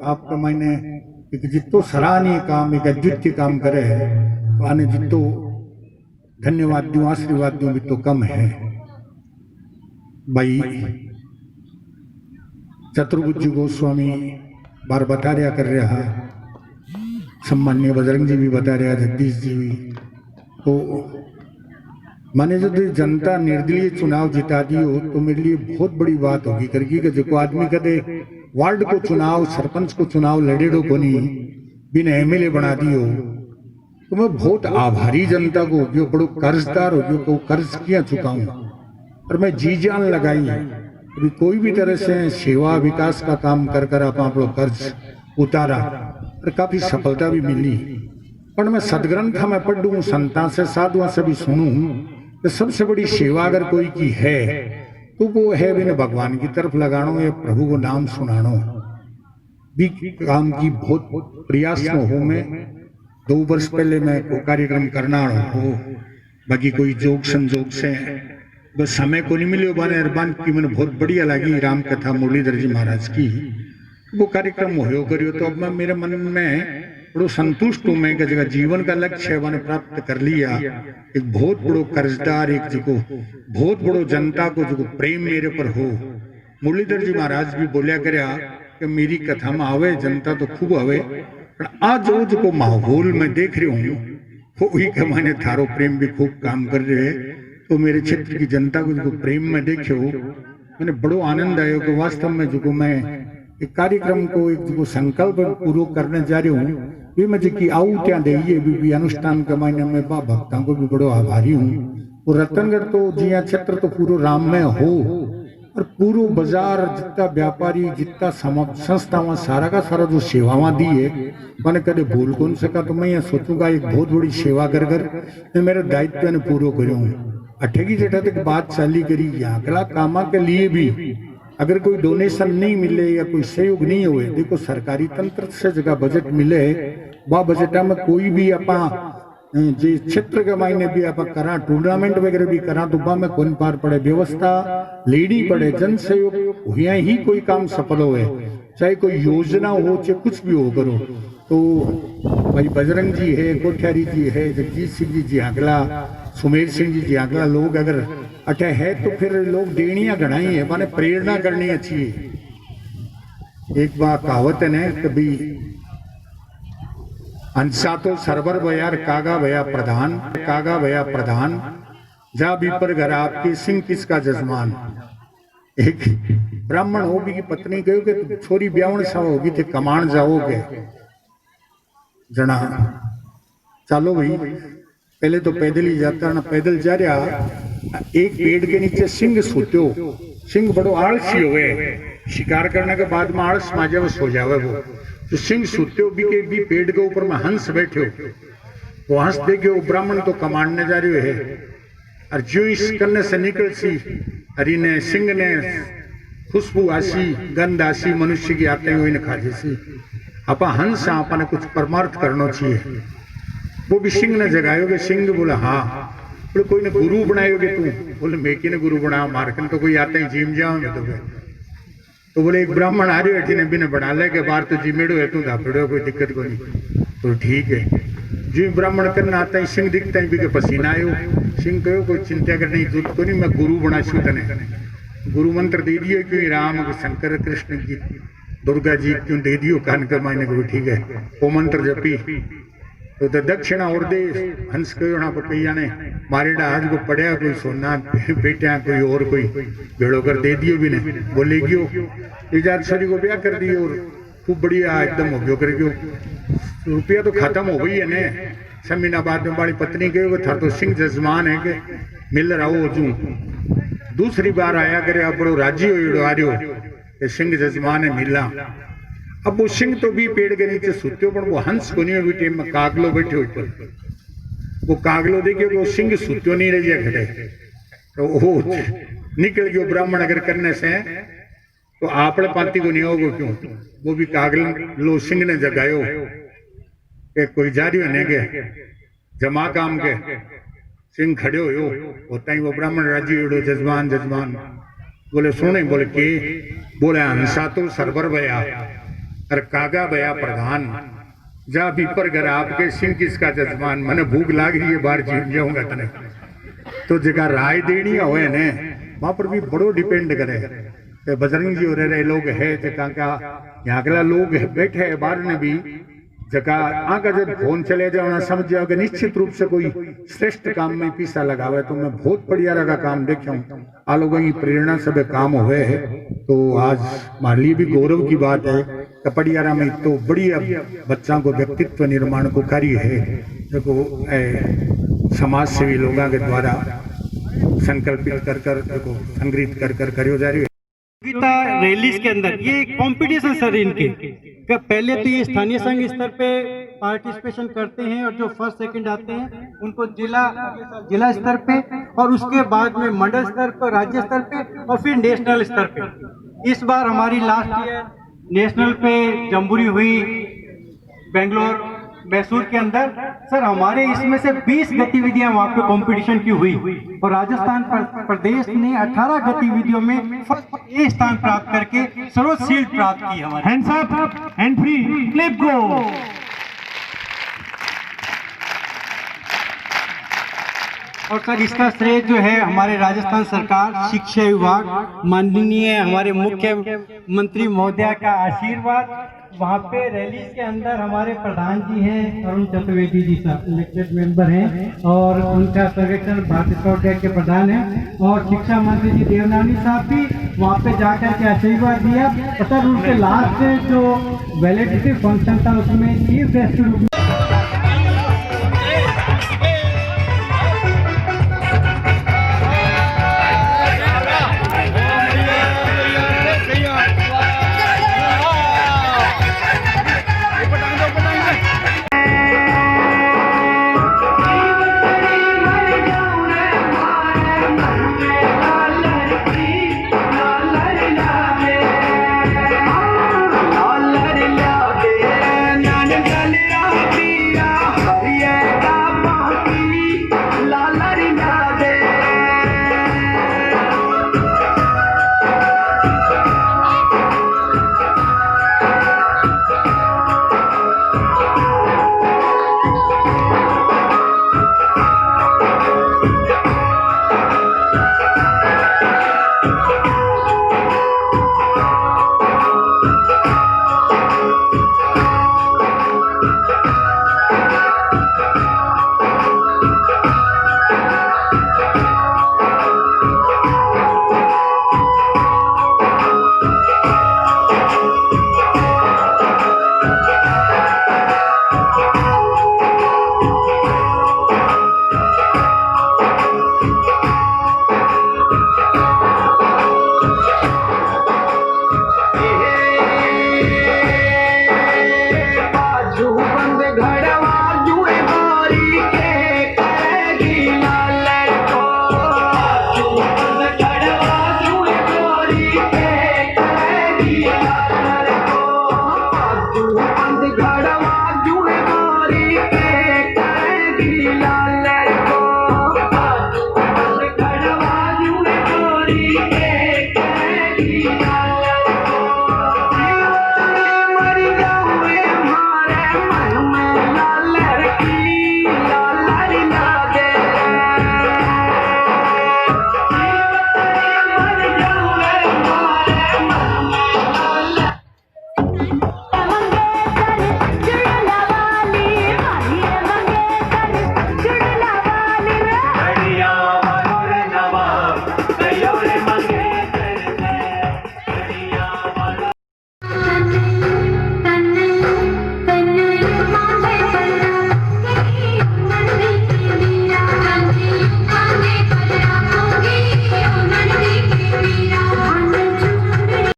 आपका मैंने एक जितो सराहनीय काम एक अद्वितीय काम करे है तो आने जितो धन्यवाद दूं आशीर्वाद दूं भी तो कम है भाई। चतुर्भुज गोस्वामी बार बता रहा कर रहा, सम्मान्य बजरंग जी भी बता रहा, जगदीश जी भी। तो मैंने जो जनता निर्दलीय चुनाव जिता दी हो तो मेरे लिए बहुत बड़ी बात होगी करके कि जो आदमी कदे वार्ड को चुनाव सरपंच को चुनाव लड़ेड़ो को नहीं बिना एमएलए बना दियो तो मैं बहुत आभारी जनता को हो गयो, बड़ो कर्जदार हो गयो। को कर्ज किया चुकाऊं और मैं जी जान लगाई अभी कोई भी तरह से सेवा विकास का काम कर कर आप लोग कर्ज उतारा और काफी सफलता भी मिली। पर मैं सदग्रंथ में पढ़ूं संता से साधुओं से भी सुनूं तो सबसे बड़ी सेवा अगर कोई की है तो वो है बिना भगवान की तरफ लगानो या प्रभु को नाम सुनानो भी काम की बहुत प्रयास में हूं। मैं 2 वर्ष पहले मैं को कार्यक्रम करना हो बाकी कोई जोग संजोग से बस समय को नहीं मिले बाने अरबान की मैंने बहुत बढ़िया लगी राम कथा मुरलीधर जी महाराज की वो कार्यक्रम हो करियो। तो अब मैं मेरे मन में बड़ो संतुष्ट हूं मैं जगह जीवन का लक्ष्य मैंने प्राप्त कर लिया। एक बहुत बड़ो कर्जदार एक जो बहुत बड़ो जनता को जो प्रेम मेरे पर हो। मुरलीधर जी महाराज भी बोलिया करया कि मेरी कथा में आवे जनता तो खूब आवे पर आज वो जो माहौल में देख रही हूँ वो वही का मैंने थारो प्रेम भी खूब काम कर रहे है। तो मेरे क्षेत्र की जनता को जो प्रेम में देखो मैंने बड़ो आनंद आयो कि वास्तव में जो मैं एक कार्यक्रम को एक जो संकल्प पूरा करने जा रही हूँ भी मैं जी आऊ त्या देइए भी अनुष्ठान के मायने में बा भक्तों को भी बड़ो आभारी हूँ। और रतनगढ़ तो जिया क्षेत्र तो पूरा राम में हो और पूरा बाजार जितना व्यापारी जितना संस्थावां सारा का सारा जो सेवावां दी है मैंने कदे भूल कौन सका। तो मैं ये सोचूंगा एक बहुत बड़ी सेवा कर कर मेरे दायित्व ने पूरा करूँ। अठेगी जेठा तक बात चाली करी अगला कामा के लिए भी अगर कोई डोनेशन नहीं मिले या कोई सहयोग नहीं हुए देखो सरकारी तंत्र से जगह बजट मिले वह बजट में कोई भी अपा जे क्षेत्र के मायने भी आप करा टूर्नामेंट वगैरह भी करा तो बा में कौन पार पड़े व्यवस्था लेनी पड़े जन सहयोग हुआ ही कोई काम सफल हो चाहे कोई योजना हो चाहे कुछ भी हो करो। तो भाई बजरंग जी है कोठियारी जी है जगजीत सिंह जी आगला सुमेर सिंह जी आगला लोग अगर अटे है तो फिर लोग देनियां गणाई है माने प्रेरणा करनी अच्छी है। एक बार कहावत है ना कभी अंसा तो सरवर बयार कागा भया प्रधान जा बीपर घर आपके सिंह किसका जजमान। एक ब्राह्मण होगी की पत्नी कहो कि छोरी ब्यावन सा होगी थे कमान जाओगे जना चलो भाई पहले तो पैदल ही जाता ना पैदल जा रहा एक पेड़ के नीचे सिंह सोत्यो सिंह बड़ो आलसी हुए शिकार करने के बाद में आलस माजे में सो जावे वो तो सिंह सोत्यो भी पेड़ के ऊपर में हंस बैठे वो हंस देखे वो ब्राह्मण तो कमांडने जा रहे है और जो इस करने से निकल सी हरी ने सिंह ने खुशबू आसी गंध आसी मनुष्य की आते हुए खा जैसी अपा हंस आपा ने कुछ परमार्थ करना चाहिए। वो भी सिंह ने जगायोगे सिंह बोला हाँ बोले कोई ने गुरु बनायोगे तू बोले मैं कि ने गुरु बनाओ मारकन तो कोई आता ही जिम जाओ तो बोले एक ब्राह्मण आ रही है बिना बना ले के बाहर तो जिमेड़ो है तू धापेड़ो कोई दिक्कत को नहीं तो ठीक है जी ब्राह्मण करना आता ही सिंह दिखता है भी पसीना आयो सिंह कहो कोई चिंता करने की जरूरत को नहीं मैं गुरु बना छू तने गुरु मंत्र दे दिए क्यों राम शंकर कृष्ण की दुर्गा जी क्यों दे दियो कान का मायने को ठीक है वो मंत्र जपी तो दक्षिणा और दे हंस कहो ना पकैया ने मारेडा आज को पड़या कोई सोना बेटिया कोई और कोई भेड़ो कर दे दियो भी ने बोले क्यों इजाद छरी को ब्याह कर दियो और खूब बढ़िया एकदम हो गयो कर गयो रुपया तो खत्म हो गई है ने 6 महीना बाद में बड़ी पत्नी कहो था तो सिंह जजमान है के मिल रहा जू दूसरी बार आया करे अब बड़ो राजी हो आ रही सिंह जजमान है मिला। अब वो सिंह तो भी पेड़ के नीचे सुत्यो पर वो हंस को नहीं टाइम में कागलो बैठे ऊपर वो कागलो देखे वो सिंह सुत्यो नहीं रह गया खड़े तो वो निकल गयो ब्राह्मण अगर करने से तो आपने पाती को नहीं होगा क्यों वो भी कागल लो सिंह ने जगायो के कोई जा रही है के जमा काम के सिंह खड़े हो होता ही वो ब्राह्मण राजी जजमान जजमान बोले सुने बोले के बोले हंसा तो सरवर भया और कागा बया प्रधान जा पीपर घर आपके सिंह किसका जजमान मने भूख लाग रही है बाहर जीव जाऊंगा तने तो जगह राय देनी होए ने वहां पर भी बड़ो डिपेंड करे ते बजरंग जी और रहे लोग है जगह का यहाँ के लोग बैठे है बाहर ने भी जगह आगे जब फोन चले जाओ ना समझ जाओ कि निश्चित रूप से कोई श्रेष्ठ काम में पीसा लगावे तो मैं बहुत बढ़िया लगा काम देखा हूँ आ लोगों की प्रेरणा सब काम हुए है तो आज हमारे लिए भी गौरव की बात है कपड़ियारा में तो बढ़िया बच्चों को व्यक्तित्व निर्माण को कार्य है देखो समाज सेवी लोगों के द्वारा संकल्पित कर देखो संग्रहित कर करियो जा रही है रैलीज के अंदर ये एक कंपटीशन सर इनके का पहले तो ये स्थानीय संघ स्तर पे पार्टिसिपेशन करते हैं और जो फर्स्ट सेकंड आते हैं उनको जिला स्तर पे और उसके बाद में मंडल स्तर पे राज्य स्तर पे और फिर नेशनल स्तर पे। इस बार हमारी लास्ट ईयर नेशनल पे जम्बूरी हुई बेंगलोर मैसूर के अंदर सर हमारे इसमें से 20 गतिविधियां वहाँ पे कंपटीशन की हुई और राजस्थान प्रदेश ने 18 गतिविधियों में फर्स्ट ए स्थान प्राप्त करके सर्वोच्च शील्ड प्राप्त की हमारे। Hands up and free clip go. और सर इसका श्रेय जो है हमारे राजस्थान सरकार शिक्षा विभाग माननीय हमारे मुख्यमंत्री महोदया का आशीर्वाद वहाँ पे रैलीज के अंदर हमारे प्रधान जी हैं अरुण चतुर्वेदी जी साहब इलेक्टेड मेंबर हैं और उनका सर्वेक्षण भारतीय स्काउट गाइड के प्रधान हैं और शिक्षा मंत्री जी देवनानी साहब भी वहाँ पे जाकर के आशीर्वाद दिया। सर उनके लास्ट जो वैलिडिटी फंक्शन था उसमें चीफ गेस्ट